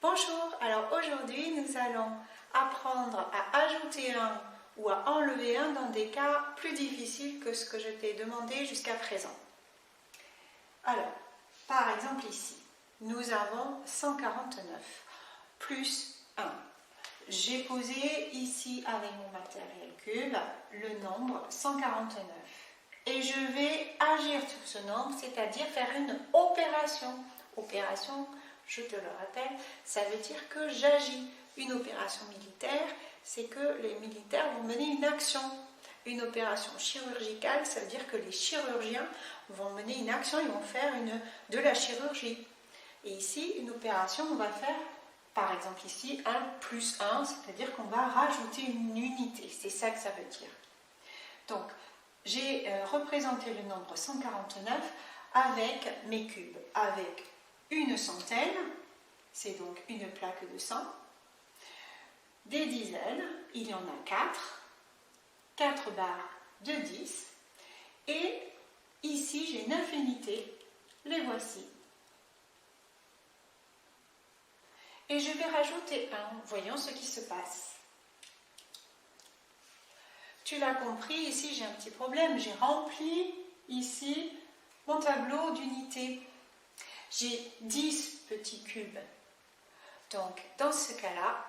Bonjour, alors aujourd'hui nous allons apprendre à ajouter un ou à enlever un dans des cas plus difficiles que ce que je t'ai demandé jusqu'à présent. Alors, par exemple ici, nous avons 149 plus 1. J'ai posé ici avec mon matériel cube le nombre 149 et je vais agir sur ce nombre, c'est-à-dire faire une opération. Opération, je te le rappelle, ça veut dire que j'agis. Une opération militaire, c'est que les militaires vont mener une action. Une opération chirurgicale, ça veut dire que les chirurgiens vont mener une action, ils vont faire de la chirurgie. Et ici, une opération, on va faire, par exemple ici, 1 plus 1, c'est-à-dire qu'on va rajouter une unité. C'est ça que ça veut dire. Donc, j'ai représenté le nombre 149 avec mes cubes, avec une centaine, c'est donc une plaque de 100, des dizaines, il y en a 4 barres de 10, et ici j'ai 9 unités, les voici. Et je vais rajouter 1, voyons ce qui se passe. Tu l'as compris, ici j'ai un petit problème, j'ai rempli ici mon tableau d'unités. J'ai 10 petits cubes. Donc, dans ce cas-là,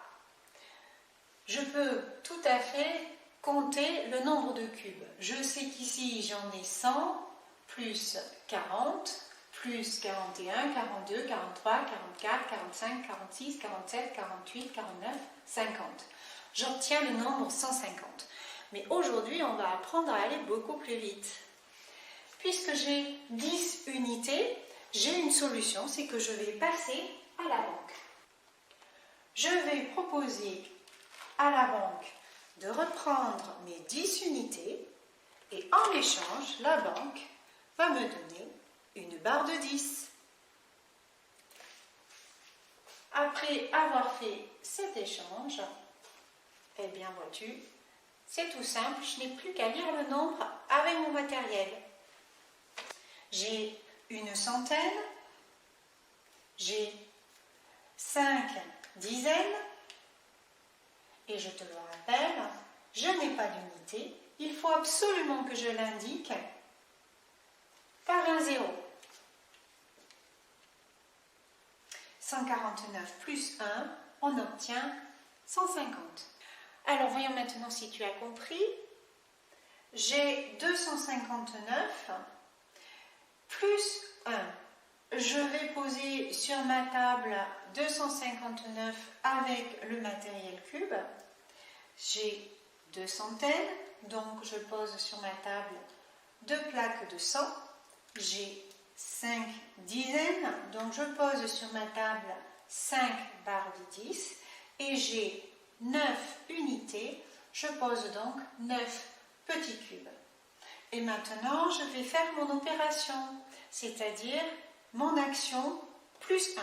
je peux tout à fait compter le nombre de cubes. Je sais qu'ici, j'en ai 100, plus 40, plus 41, 42, 43, 44, 45, 46, 47, 48, 49, 50. J'obtiens le nombre 150. Mais aujourd'hui, on va apprendre à aller beaucoup plus vite. Puisque j'ai 10 unités, j'ai une solution, c'est que je vais passer à la banque. Je vais proposer à la banque de reprendre mes 10 unités et en échange, la banque va me donner une barre de 10. Après avoir fait cet échange, eh bien vois-tu, c'est tout simple, je n'ai plus qu'à lire le nombre avec mon matériel. J'ai une centaine, j'ai 5 dizaines, et je te le rappelle, je n'ai pas d'unité, il faut absolument que je l'indique par un 0. 149 plus 1, on obtient 150. Alors voyons maintenant si tu as compris. J'ai 259 plus 1. Je vais poser sur ma table 259 avec le matériel cube. J'ai 2 centaines, donc je pose sur ma table 2 plaques de 100. J'ai 5 dizaines, donc je pose sur ma table 5 barres de 10. Et j'ai 9 unités, je pose donc 9 petits cubes. Et maintenant, je vais faire mon opération, c'est-à-dire mon action plus 1.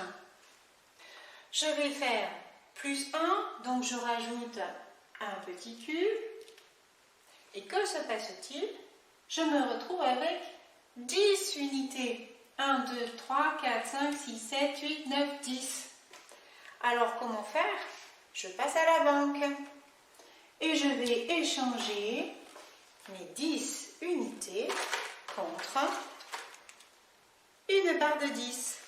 Je vais faire plus 1, donc je rajoute un petit cube. Et que se passe-t-il? Je me retrouve avec 10 unités. 1, 2, 3, 4, 5, 6, 7, 8, 9, 10. Alors comment faire? Je passe à la banque et je vais échanger mes 10 unités contre une barre de 10.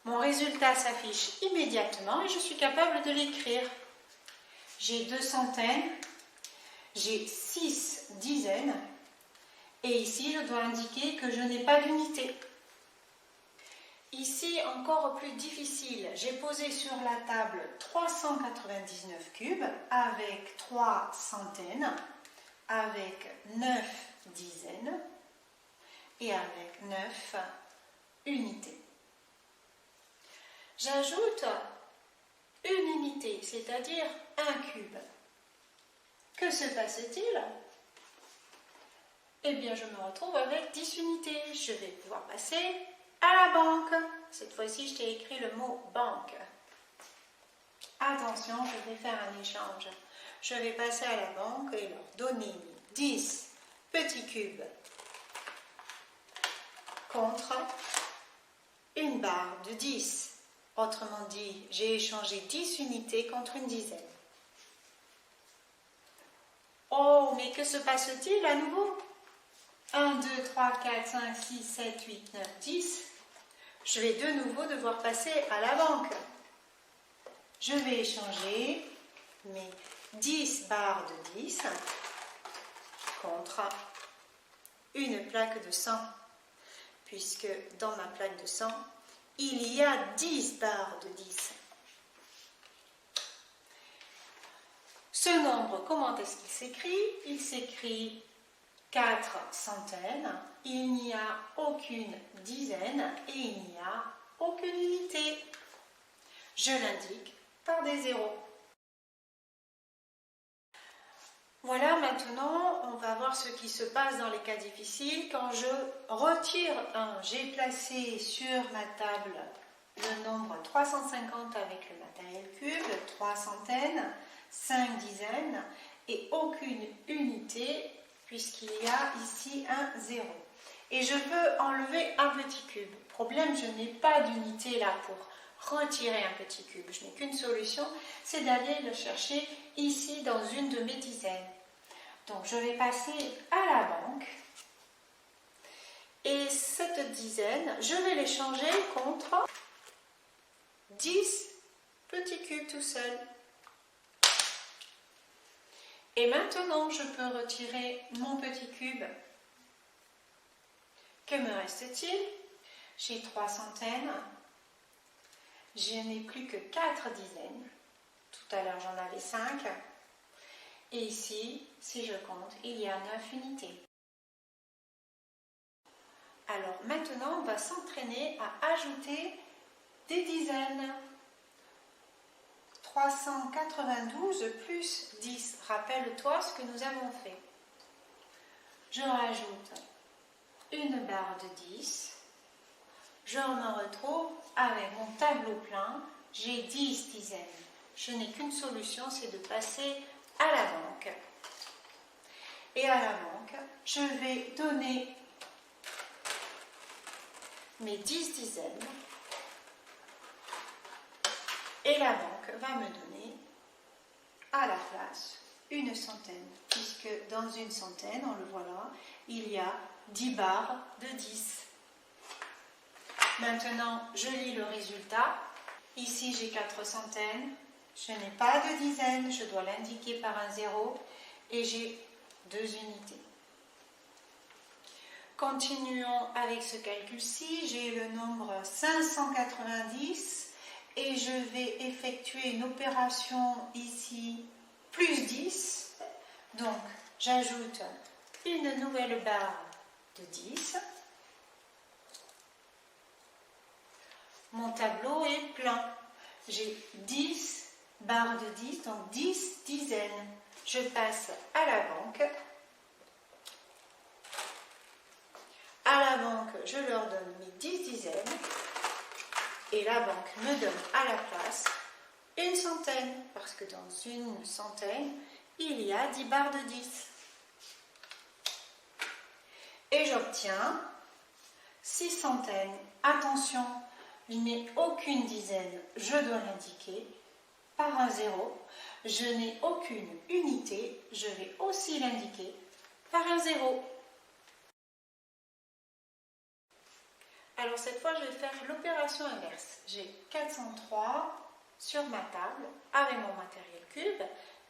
Mon résultat s'affiche immédiatement et je suis capable de l'écrire. J'ai 2 centaines, j'ai 6 dizaines et ici je dois indiquer que je n'ai pas d'unité. Ici, encore plus difficile, j'ai posé sur la table 399 cubes avec 3 centaines, avec 9 dizaines et avec 9 unités. J'ajoute une unité, c'est-à-dire un cube. Que se passe-t-il? Eh bien, je me retrouve avec 10 unités. Je vais pouvoir passer à la banque. Cette fois-ci, je t'ai écrit le mot banque. Attention, je vais faire un échange. Je vais passer à la banque et leur donner 10 petits cubes contre une barre de 10. Autrement dit, j'ai échangé 10 unités contre une dizaine. Oh, mais que se passe-t-il à nouveau? 1, 2, 3, 4, 5, 6, 7, 8, 9, 10. Je vais de nouveau devoir passer à la banque. Je vais échanger mes 10 barres de 10 contre une plaque de 100, puisque dans ma plaque de 100, il y a 10 barres de 10. Ce nombre, comment est-ce qu'il s'écrit? Il s'écrit 4 centaines, il n'y a aucune dizaine et il n'y a aucune unité. Je l'indique par des zéros. Voilà, maintenant, on va voir ce qui se passe dans les cas difficiles. Quand je retire 1, j'ai placé sur ma table le nombre 350 avec le matériel cube, 3 centaines, 5 dizaines et aucune unité puisqu'il y a ici un 0. Et je veux enlever un petit cube. Problème, je n'ai pas d'unité là pour retirer un petit cube. Je n'ai qu'une solution, c'est d'aller le chercher ici dans une de mes dizaines. Donc je vais passer à la banque et cette dizaine, je vais l'échanger contre 10 petits cubes tout seuls. Et maintenant, je peux retirer mon petit cube. Que me reste-t-il? J'ai 3 centaines. Je n'ai plus que 4 dizaines. Tout à l'heure, j'en avais 5. Et ici, si je compte, il y a 9 unités. Alors maintenant, on va s'entraîner à ajouter des dizaines. 392 plus 10. Rappelle-toi ce que nous avons fait. Je rajoute une barre de 10. Je me retrouve avec mon tableau plein. J'ai 10 dizaines. Je n'ai qu'une solution, c'est de passer à la banque. Et à la banque, je vais donner mes 10 dizaines. Et la banque va me donner à la place une centaine, puisque dans une centaine, on le voit là, il y a 10 barres de 10. Maintenant, je lis le résultat. Ici, j'ai 4 centaines. Je n'ai pas de dizaines, je dois l'indiquer par un 0. Et j'ai 2 unités. Continuons avec ce calcul-ci. J'ai le nombre 590. Et je vais effectuer une opération ici, plus 10. Donc, j'ajoute une nouvelle barre de 10. Mon tableau est plein. J'ai 10 barres de 10, donc 10 dizaines. Je passe à la banque. À la banque, je leur donne mes 10 dizaines. Et la banque me donne à la place une centaine, parce que dans une centaine, il y a 10 barres de 10. Et j'obtiens 6 centaines. Attention, je n'ai aucune dizaine, je dois l'indiquer par un 0. Je n'ai aucune unité, je vais aussi l'indiquer par un 0. Alors cette fois, je vais faire l'opération inverse. J'ai 403 sur ma table avec mon matériel cube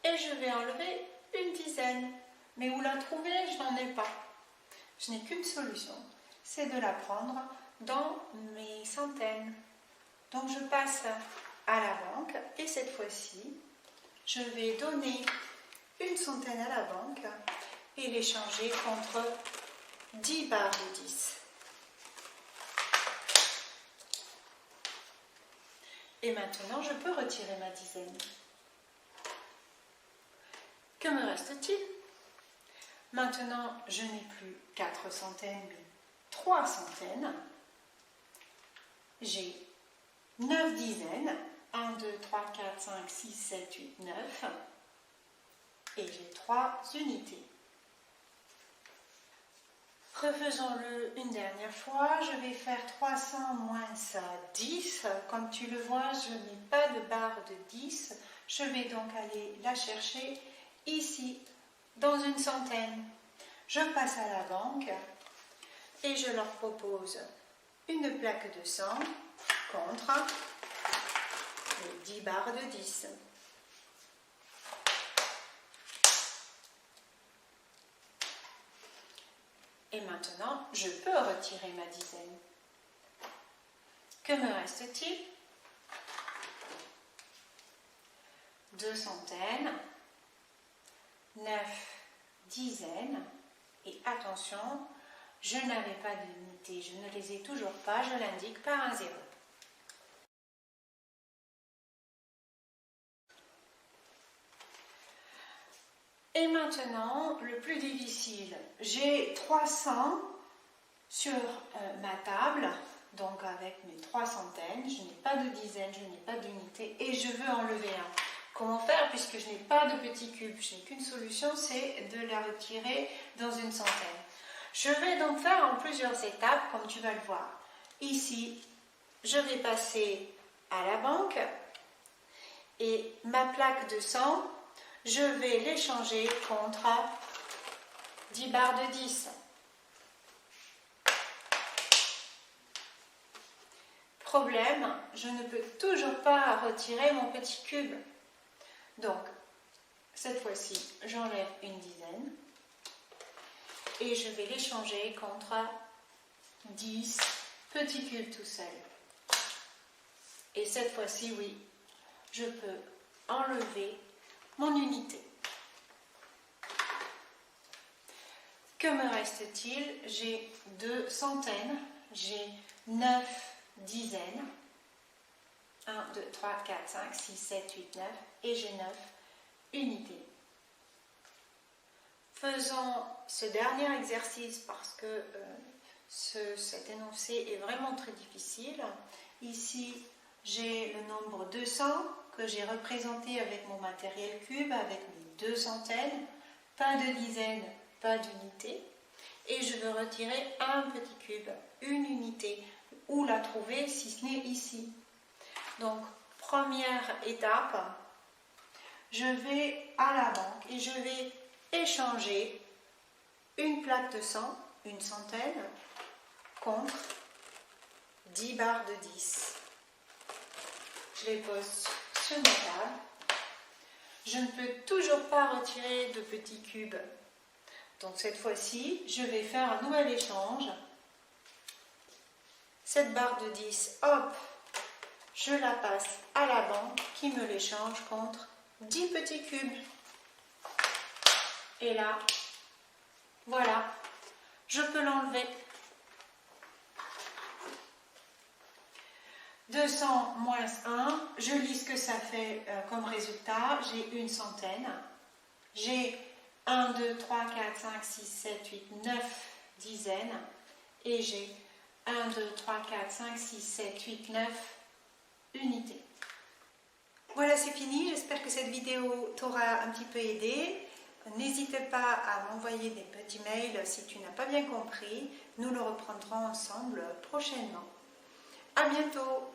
et je vais enlever une dizaine. Mais où la trouver? Je n'en ai pas. Je n'ai qu'une solution, c'est de la prendre dans mes centaines. Donc je passe à la banque et cette fois-ci, je vais donner une centaine à la banque et l'échanger contre 10 barres de 10. Et maintenant, je peux retirer ma dizaine. Que me reste-t-il? Maintenant, je n'ai plus 4 centaines, mais 3 centaines. J'ai 9 dizaines. 1, 2, 3, 4, 5, 6, 7, 8, 9. Et j'ai 3 unités. Refaisons-le une dernière fois. Je vais faire 300 moins 10. Comme tu le vois, je n'ai pas de barre de 10. Je vais donc aller la chercher ici, dans une centaine. Je passe à la banque et je leur propose une plaque de 100 contre les 10 barres de 10. Et maintenant, je peux retirer ma dizaine. Que me reste-t-il? 2 centaines, 9 dizaines, et attention, je n'avais pas d'unité, je ne les ai toujours pas, je l'indique par un 0. Et maintenant, le plus difficile, j'ai 300 sur ma table, donc avec mes 3 centaines, je n'ai pas de dizaines, je n'ai pas d'unité et je veux enlever un. Comment faire puisque je n'ai pas de petits cubes? Je n'ai qu'une solution, c'est de la retirer dans une centaine. Je vais donc faire en plusieurs étapes, comme tu vas le voir. Ici, je vais passer à la banque et ma plaque de 100, je vais l'échanger contre 10 barres de 10. Problème, je ne peux toujours pas retirer mon petit cube. Donc, cette fois-ci, j'enlève une dizaine et je vais l'échanger contre 10 petits cubes tout seuls. Et cette fois-ci, oui, je peux enlever mon unité. Que me reste-t-il? J'ai 2 centaines, j'ai 9 dizaines, 1, 2, 3, 4, 5, 6, 7, 8, 9, et j'ai 9 unités. Faisons ce dernier exercice parce que cet énoncé est vraiment très difficile. Ici, j'ai le nombre 200 que j'ai représenté avec mon matériel cube, avec mes 2 centaines, pas de dizaines, pas d'unité. Et je veux retirer un petit cube, une unité. Où la trouver si ce n'est ici? Donc, première étape, je vais à la banque et je vais échanger une plaque de 100, une centaine, contre 10 barres de 10. Je les pose sur ma table. Je ne peux toujours pas retirer de petits cubes. Donc cette fois-ci, je vais faire un nouvel échange. Cette barre de 10, hop, je la passe à la banque qui me l'échange contre 10 petits cubes. Et là, voilà, je peux l'enlever. 200 moins 1, je lis ce que ça fait comme résultat. J'ai une centaine. J'ai 1, 2, 3, 4, 5, 6, 7, 8, 9 dizaines. Et j'ai 1, 2, 3, 4, 5, 6, 7, 8, 9 unités. Voilà, c'est fini. J'espère que cette vidéo t'aura un petit peu aidé. N'hésite pas à m'envoyer des petits mails si tu n'as pas bien compris. Nous le reprendrons ensemble prochainement. À bientôt!